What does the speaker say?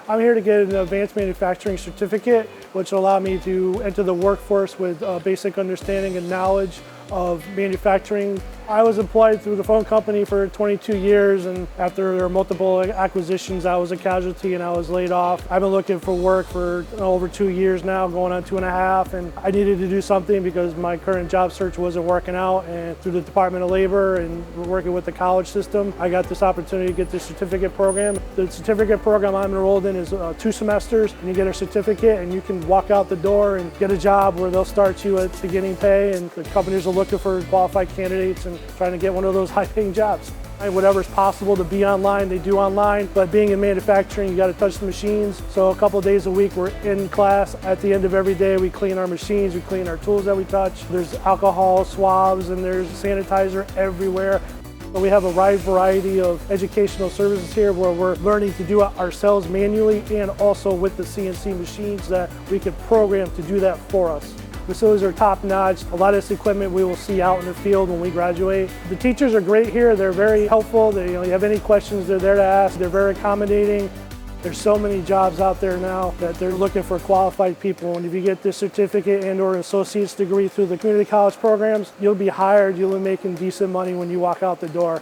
I'm here to get an advanced manufacturing certificate, which will allow me to enter the workforce with a basic understanding and knowledge of manufacturing. I was employed through the phone company for 22 years, and after there were multiple acquisitions, I was a casualty and I was laid off. I've been looking for work for over 2 years now, going on 2.5, and I needed to do something because my current job search wasn't working out, and through the Department of Labor and working with the college system, I got this opportunity to get this certificate program. The certificate program I'm enrolled in is 2 semesters, and you get a certificate and you can walk out the door and get a job where they'll start you at beginning pay, and the companies are looking for qualified candidates and trying to get one of those high-paying jobs. Whatever's possible to be online, they do online, but being in manufacturing, you got to touch the machines. So a couple of days a week, we're in class. At the end of every day, we clean our machines, we clean our tools that we touch. There's alcohol swabs and there's sanitizer everywhere. So we have a wide variety of educational services here where we're learning to do it ourselves manually and also with the CNC machines that we can program to do that for us. Facilities are top-notch. A lot of this equipment we will see out in the field when we graduate. The teachers are great here. They're very helpful. You have any questions, they're there to ask. They're very accommodating. There's so many jobs out there now that they're looking for qualified people. And if you get this certificate and/or an associate's degree through the community college programs, you'll be hired. You'll be making decent money when you walk out the door.